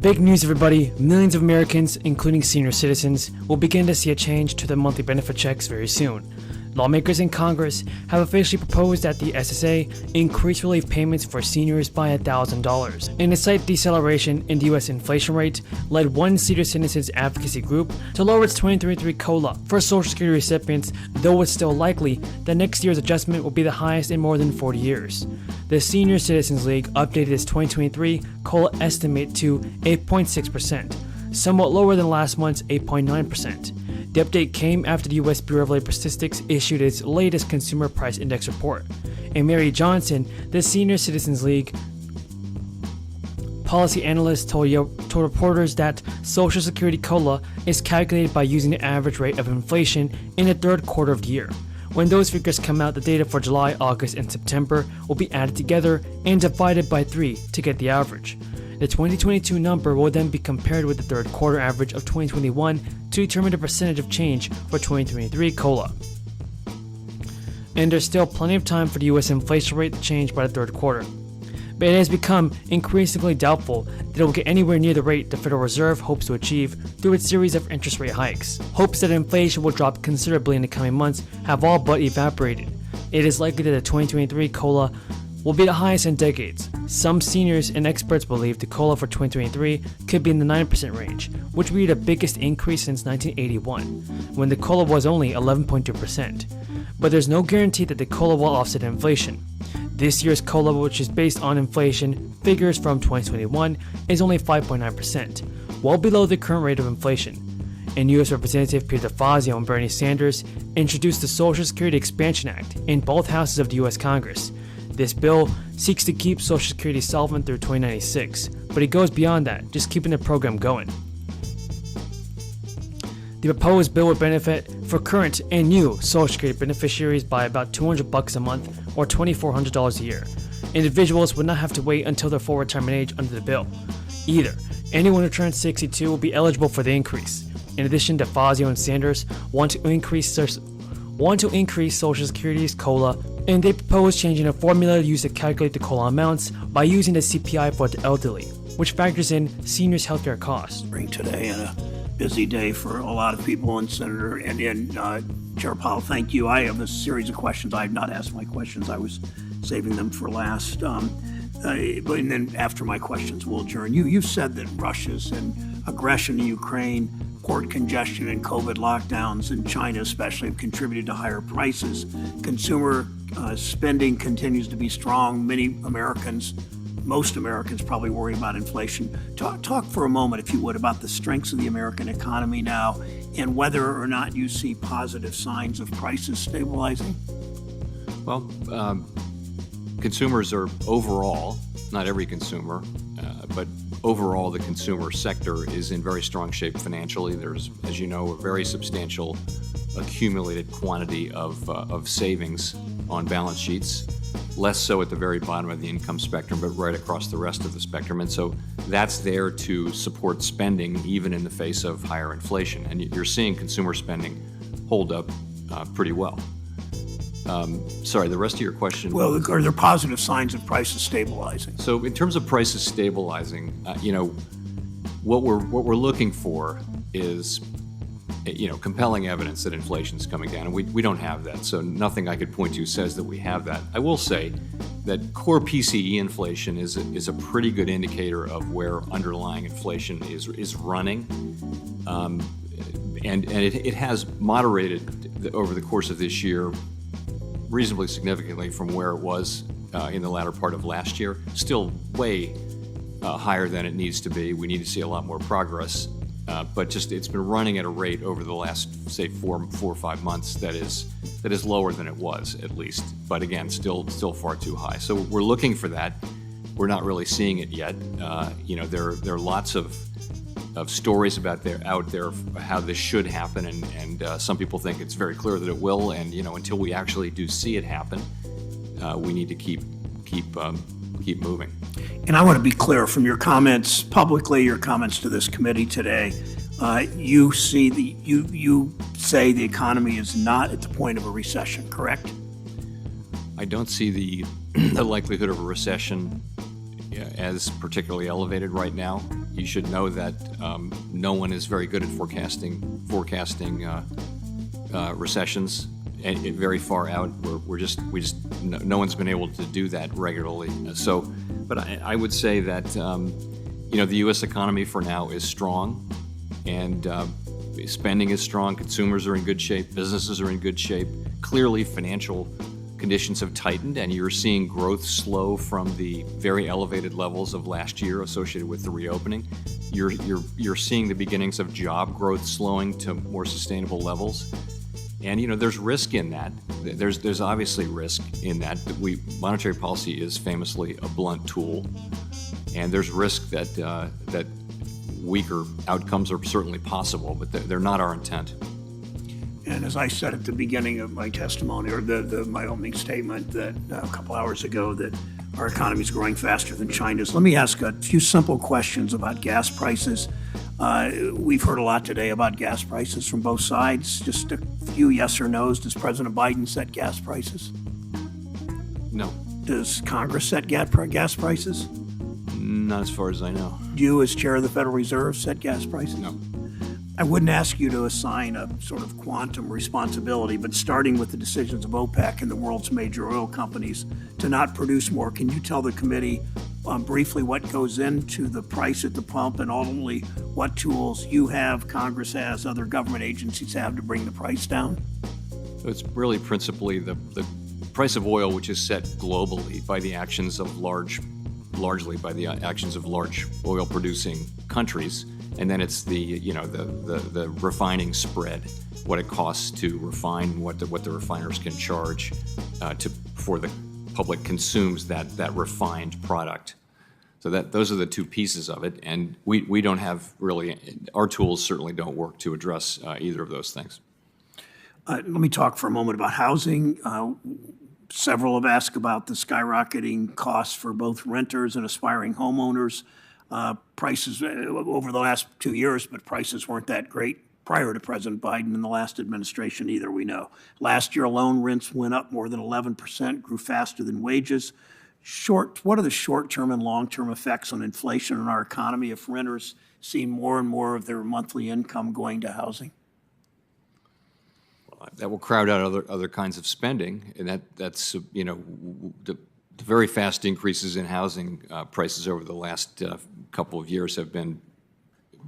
Big news, everybody. Millions of Americans, including senior citizens, will begin to see a change to their monthly benefit checks very soon. Lawmakers in Congress have officially proposed that the SSA increase relief payments for seniors by $1,000. In a slight deceleration in the U.S. inflation rate, led one senior citizens advocacy group to lower its 2023 COLA for Social Security recipients, though it's still likely that next year's adjustment will be the highest in more than 40 years. The Senior Citizens League updated its 2023 COLA estimate to 8.6%, somewhat lower than last month's 8.9%. The update came after the U.S. Bureau of Labor Statistics issued its latest Consumer Price Index report. And Mary Johnson, the Senior Citizens League policy analyst, told reporters that Social Security COLA is calculated by using the average rate of inflation in the third quarter of the year. When those figures come out, the data for July, August, and September will be added together and divided by 3 to get the average. The 2022 number will then be compared with the third quarter average of 2021 to determine the percentage of change for 2023 COLA. And there's still plenty of time for the U.S. inflation rate to change by the third quarter. But it has become increasingly doubtful that it will get anywhere near the rate the Federal Reserve hopes to achieve through its series of interest rate hikes. Hopes that inflation will drop considerably in the coming months have all but evaporated. It is likely that the 2023 COLA will be the highest in decades. Some seniors and experts believe the COLA for 2023 could be in the 9% range, which would be the biggest increase since 1981, when the COLA was only 11.2%. But there's no guarantee that the COLA will offset inflation. This year's COLA, which is based on inflation figures from 2021, is only 5.9%, well below the current rate of inflation. And U.S. Representative Peter DeFazio and Bernie Sanders introduced the Social Security Expansion Act in both houses of the U.S. Congress. This bill seeks to keep Social Security solvent through 2096, but it goes beyond that, just keeping the program going. The proposed bill would benefit for current and new Social Security beneficiaries by about $200 a month or $2,400 a year. Individuals would not have to wait until their full retirement age under the bill. Either, anyone who turns 62 will be eligible for the increase. In addition, DeFazio and Sanders want to increase Social Security's COLA, and they propose changing a formula used to calculate the COLA amounts by using the CPI for the elderly, which factors in seniors' healthcare costs. Today and a busy day for a lot of people, and Senator and Chair Powell, thank you. I have a series of questions. I have not asked my questions. I was saving them for last. But then after my questions, we'll adjourn. You've said that Russia's and aggression in Ukraine, port congestion and COVID lockdowns in China especially have contributed to higher prices. Consumer spending continues to be strong. Most Americans probably worry about inflation. Talk for a moment, if you would, about the strengths of the American economy now and whether or not you see positive signs of prices stabilizing. Well, consumers are overall, not every consumer, but overall the consumer sector is in very strong shape financially. There's, as you know, a very substantial accumulated quantity of savings on balance sheets, less so at the very bottom of the income spectrum, but right across the rest of the spectrum. And so that's there to support spending even in the face of higher inflation. And you're seeing consumer spending hold up pretty well. Sorry, the rest of your question. Well, are there positive signs of prices stabilizing? So in terms of prices stabilizing, what we're looking for is compelling evidence that inflation is coming down, and we don't have that. So nothing I could point to says that we have that. I will say that core PCE inflation is a pretty good indicator of where underlying inflation is running, and it has moderated over the course of this year reasonably significantly from where it was in the latter part of last year. Still way higher than it needs to be. We need to see a lot more progress. But just it's been running at a rate over the last, say, four or 5 months that is lower than it was, at least. But again, still far too high. So we're looking for that. We're not really seeing it yet. There are lots of stories out there how this should happen, and some people think it's very clear that it will. And until we actually do see it happen, we need to keep moving. And I want to be clear from your comments publicly, your comments to this committee today. You say the economy is not at the point of a recession, correct? I don't see the likelihood of a recession as particularly elevated right now. You should know that no one is very good at forecasting recessions very far out. No one's been able to do that regularly. But I would say that the U.S. economy for now is strong, and spending is strong. Consumers are in good shape. Businesses are in good shape. Clearly, financial conditions have tightened, and you're seeing growth slow from the very elevated levels of last year associated with the reopening. You're seeing the beginnings of job growth slowing to more sustainable levels. And there's risk in that. There's obviously risk in that. Monetary policy is famously a blunt tool, and there's risk that weaker outcomes are certainly possible, but they're not our intent. And as I said at the beginning of my testimony, or my opening statement, that a couple hours ago, that our economy is growing faster than China's. Let me ask a few simple questions about gas prices. We've heard a lot today about gas prices from both sides. Just a few yes or no's. Does President Biden set gas prices? No. Does Congress set gas prices? Not as far as I know. Do you, as chair of the Federal Reserve, set gas prices? No. I wouldn't ask you to assign a sort of quantum responsibility, but starting with the decisions of OPEC and the world's major oil companies to not produce more, can you tell the committee briefly what goes into the price at the pump, and ultimately what tools you have, Congress has, other government agencies have to bring the price down? So it's really principally the price of oil, which is set globally by the actions of largely by the actions of large oil-producing countries. And then it's the refining spread, what it costs to refine, what the refiners can charge before the public consumes that refined product. So those are the two pieces of it, and we don't have really, our tools certainly don't work to address either of those things. Let me talk for a moment about housing. Several have asked about the skyrocketing costs for both renters and aspiring homeowners. Prices over the last 2 years, but prices weren't that great prior to President Biden and the last administration either, we know. Last year alone, rents went up more than 11%, grew faster than wages. What are the short-term and long-term effects on inflation in our economy if renters see more and more of their monthly income going to housing? That will crowd out other kinds of spending, and that's the very fast increases in housing prices over the last couple of years have been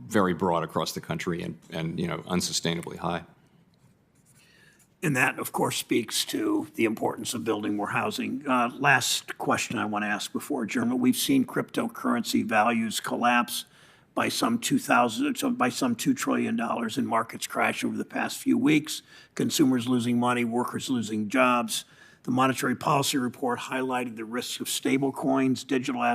very broad across the country and unsustainably high. And that, of course, speaks to the importance of building more housing. Last question I want to ask before adjournment. We've seen cryptocurrency values collapse by some $2 trillion, and markets crash over the past few weeks. Consumers losing money, workers losing jobs. The Monetary Policy Report highlighted the risks of stable coins, digital